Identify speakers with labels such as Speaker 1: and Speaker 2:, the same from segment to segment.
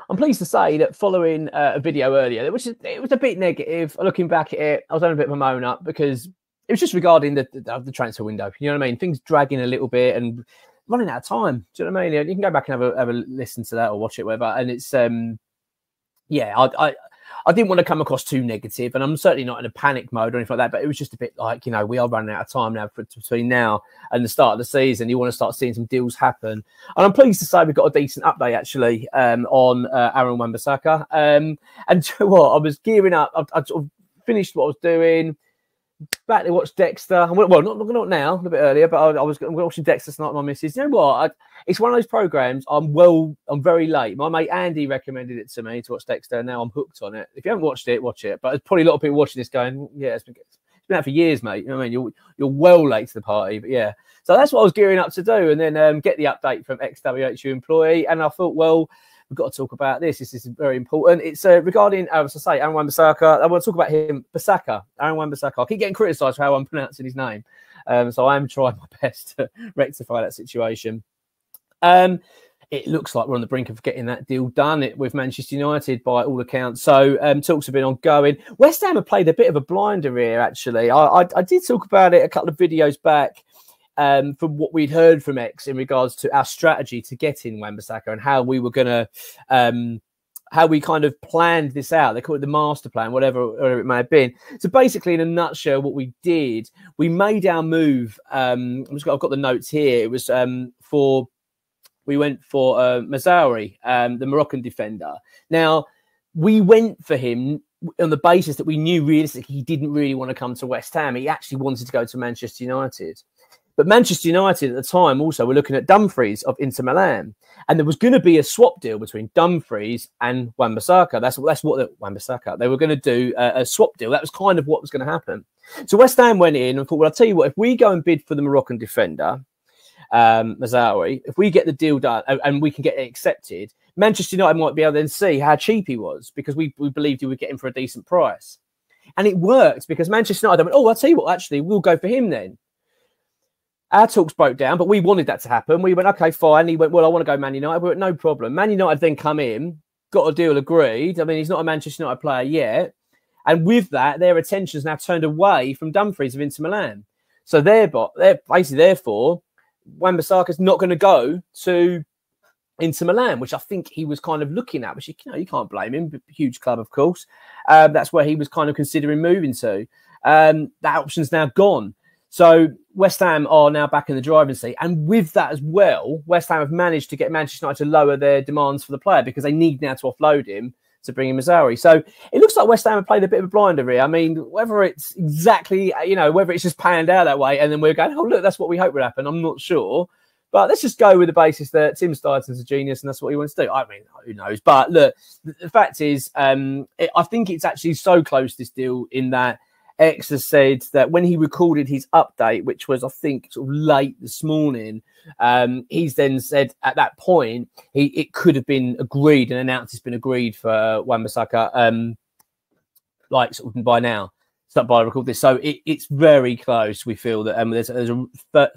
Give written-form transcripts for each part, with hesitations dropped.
Speaker 1: I'm pleased to say that following a video earlier, it was a bit negative. Looking back at it, I was having a bit of a moan up because it was just regarding the transfer window. You know what I mean? Things dragging a little bit and running out of time. Do you know what I mean? You can go back and have a listen to that or watch it, whatever. And it's yeah, I didn't want to come across too negative, and I'm certainly not in a panic mode or anything like that, but it was just a bit like, you know, we are running out of time now between now and the start of the season. You want to start seeing some deals happen. And I'm pleased to say we've got a decent update, actually, on Aaron Wan-Bissaka. And you know what? I was gearing up. I sort of finished what I was doing, back to watch Dexter. Well, not now, a bit earlier, but I was watching Dexter tonight with my missus. You know what? It's one of those programs. I'm very late. My mate Andy recommended it to me to watch Dexter, and now I'm hooked on it. If you haven't watched it, watch it. But there's probably a lot of people watching this going, yeah, it's been out for years, mate. You know what I mean? You're well late to the party, but yeah. So that's what I was gearing up to do, and then get the update from ex-WHU employee. And I thought, well, we've got to talk about this. This is very important. It's regarding, as I say, Aaron Wan-Bissaka. I want to talk about him, Bissaka, Aaron Wan-Bissaka. I keep getting criticised for how I'm pronouncing his name. So I am trying my best to rectify that situation. It looks like we're on the brink of getting that deal done with Manchester United by all accounts. So talks have been ongoing. West Ham have played a bit of a blinder here, actually. I did talk about it a couple of videos back. From what we'd heard from X in regards to our strategy to get in Wan-Bissaka and how we were going to, how we kind of planned this out. They call it the master plan, whatever it may have been. So basically, in a nutshell, what we did, we made our move. I've got the notes here. It was we went for Mazraoui, the Moroccan defender. Now, we went for him on the basis that we knew realistically he didn't really want to come to West Ham. He actually wanted to go to Manchester United. But Manchester United at the time also were looking at Dumfries of Inter Milan. And there was going to be a swap deal between Dumfries and Wan-Bissaka. That's what Wan-Bissaka. They were going to do a swap deal. That was kind of what was going to happen. So West Ham went in and thought, well, I'll tell you what, if we go and bid for the Moroccan defender, Mazraoui, if we get the deal done and we can get it accepted, Manchester United might be able to then see how cheap he was because we believed we would get him for a decent price. And it worked because Manchester United went, oh, I'll tell you what, actually, we'll go for him then. Our talks broke down, but we wanted that to happen. We went, okay, fine. He went, well, I want to go Man United. We went, no problem. Man United then come in, got a deal agreed. I mean, he's not a Manchester United player yet. And with that, their attention's now turned away from Dumfries of Inter Milan. So therefore, Wan-Bissaka's not going to go to Inter Milan, which I think he was kind of looking at, which you can't blame him. Huge club, of course. That's where he was kind of considering moving to. That option's now gone. So West Ham are now back in the driving seat. And with that as well, West Ham have managed to get Manchester United to lower their demands for the player because they need now to offload him to bring in Mazraoui. So it looks like West Ham have played a bit of a blinder here. I mean, whether it's exactly, whether it's just panned out that way and then we're going, oh, look, that's what we hope would happen. I'm not sure. But let's just go with the basis that Tim Steidton's a genius and that's what he wants to do. I mean, who knows? But look, the fact is, I think it's actually so close, this deal, in that X has said that when he recorded his update, which was, I think, sort of late this morning, he's then said at that point, it could have been agreed and announced it's been agreed for Wan-Bissaka, like sort of by now. Start by record this. So it's very close. We feel that there's a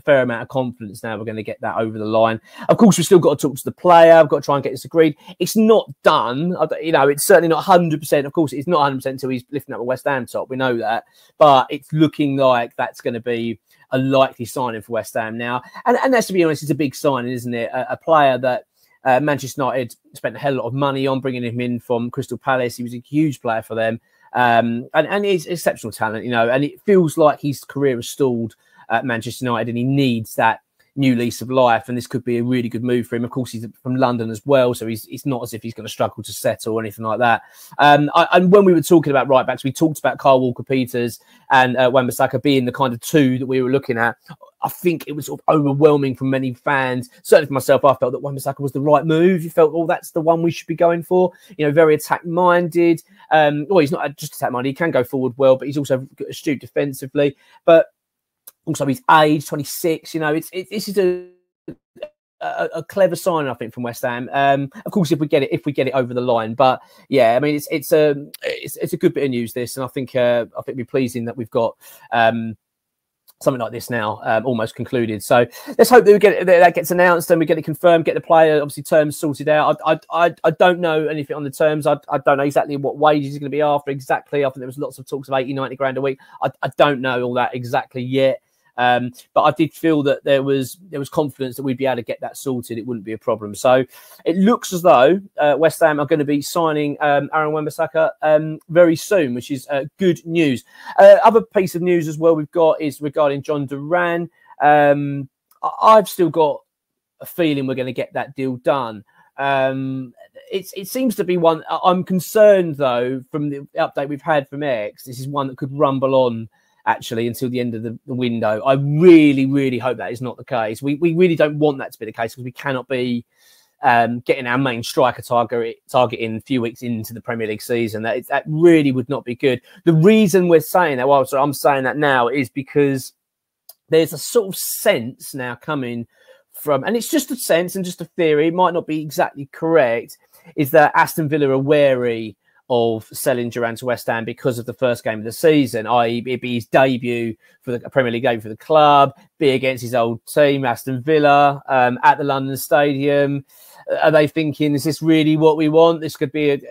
Speaker 1: fair amount of confidence now we're going to get that over the line. Of course, we've still got to talk to the player. I've got to try and get this agreed. It's not done. It's certainly not 100%. Of course, it's not 100% until he's lifting up a West Ham top. We know that. But it's looking like that's going to be a likely signing for West Ham now. And that's, to be honest, it's a big signing, isn't it? A player that Manchester United spent a hell of a lot of money on, bringing him in from Crystal Palace. He was a huge player for them. And he's exceptional talent, and it feels like his career has stalled at Manchester United and he needs that new lease of life. And this could be a really good move for him. Of course, he's from London as well, so it's not as if he's going to struggle to settle or anything like that. And when we were talking about right backs, we talked about Kyle Walker-Peters and Wan-Bissaka being the kind of two that we were looking at. I think it was sort of overwhelming from many fans. Certainly for myself, I felt that Wan-Bissaka was the right move. You felt, oh, that's the one we should be going for. Very attack-minded. Well, he's not just attack-minded. He can go forward well, but he's also astute defensively. But also his age, 26. This is a clever sign, I think, from West Ham. Of course, if we get it over the line. But yeah, I mean, it's a good bit of news, this, and I think it'd be pleasing that we've got something like this now, almost concluded. So let's hope that we get that gets announced and we get it confirmed, get the player obviously terms sorted out. I don't know anything on the terms. I don't know exactly what wages he's going to be after exactly. I think there was lots of talks of 80, 90 grand a week. I don't know all that exactly yet. But I did feel that there was confidence that we'd be able to get that sorted. It wouldn't be a problem. So it looks as though West Ham are going to be signing Aaron Wan-Bissaka very soon, which is good news. Other piece of news as well we've got is regarding Jhon Duran. I've still got a feeling we're going to get that deal done. It seems to be one. I'm concerned though from the update we've had from X. This is one that could rumble on actually until the end of the window. I really, really hope that is not the case. We really don't want that to be the case because we cannot be getting our main striker target in a few weeks into the Premier League season. That really would not be good. The reason we're saying that, well, so I'm saying that now, is because there's a sort of sense now coming from, and it's just a sense and just a theory, it might not be exactly correct, is that Aston Villa are wary of selling Duran to West Ham because of the first game of the season, i.e. it'd be his debut for the Premier League game for the club, be against his old team, Aston Villa, at the London Stadium. Are they thinking, is this really what we want? This could be,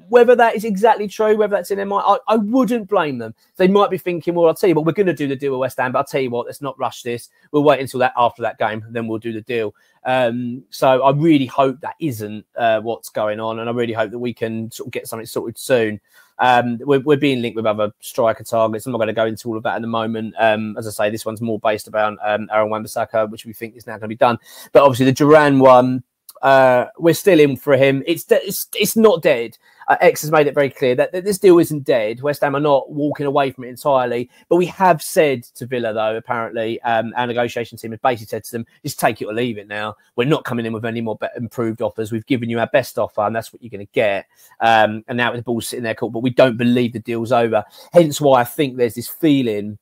Speaker 1: whether that is exactly true, whether that's in their mind, I wouldn't blame them. They might be thinking, well, I'll tell you what, we're going to do the deal with West Ham, but I'll tell you what, let's not rush this. We'll wait until after that game, then we'll do the deal. So I really hope that isn't what's going on, and I really hope that we can sort of get something sorted soon. We're being linked with other striker targets. I'm not going to go into all of that at the moment. As I say, this one's more based around Aaron Wan-Bissaka, which we think is now going to be done. But obviously the Duran one, we're still in for him. It's not dead. X has made it very clear that this deal isn't dead. West Ham are not walking away from it entirely. But we have said to Villa, though, apparently, our negotiation team has basically said to them, just take it or leave it now. We're not coming in with any more improved offers. We've given you our best offer, and that's what you're going to get. And now the ball's sitting there, but we don't believe the deal's over. Hence why I think there's this feeling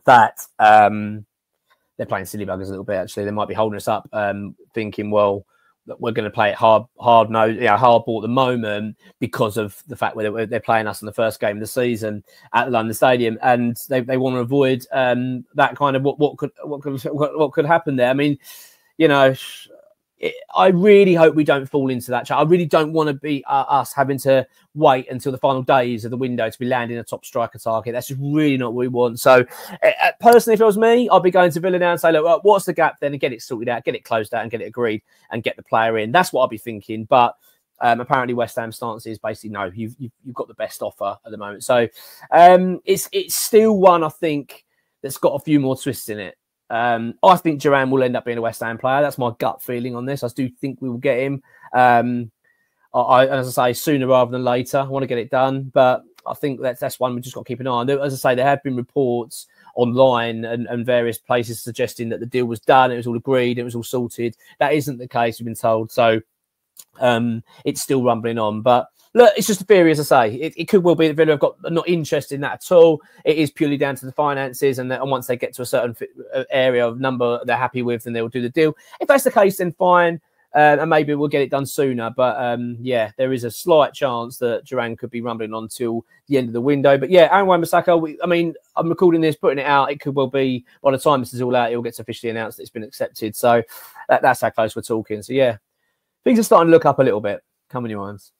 Speaker 1: that they're playing silly buggers a little bit, actually. They might be holding us up, thinking, well, that we're going to play it hard ball at the moment because of the fact that they're playing us in the first game of the season at the London Stadium, and they want to avoid that kind of what could happen there. I mean, I really hope we don't fall into that. I really don't want to be us having to wait until the final days of the window to be landing a top striker target. That's just really not what we want. So personally, if it was me, I'd be going to Villa now and say, look, well, what's the gap then? And get it sorted out, get it closed out and get it agreed and get the player in. That's what I'd be thinking. But apparently West Ham's stance is basically, no, you've got the best offer at the moment. So it's still one, I think, that's got a few more twists in it. I think Duran will end up being a West Ham player. That's my gut feeling on this. I do think we will get him. As I say, sooner rather than later. I want to get it done, but I think that's one we just got to keep an eye on. As I say, there have been reports online and various places suggesting that the deal was done, it was all agreed, it was all sorted. That isn't the case, we've been told. So it's still rumbling on, but look, it's just a theory, as I say. It could well be that Villa have got not interested in that at all. It is purely down to the finances, and once they get to a certain area of number they're happy with, then they'll do the deal. If that's the case, then fine, and maybe we'll get it done sooner. But yeah, there is a slight chance that Duran could be rumbling on till the end of the window. But yeah, Aaron Wan-Bissaka, I mean, I'm recording this, putting it out. It could well be by the time this is all out, it all gets officially announced that it's been accepted. So that's how close we're talking. So yeah, things are starting to look up a little bit. Come on, you ones.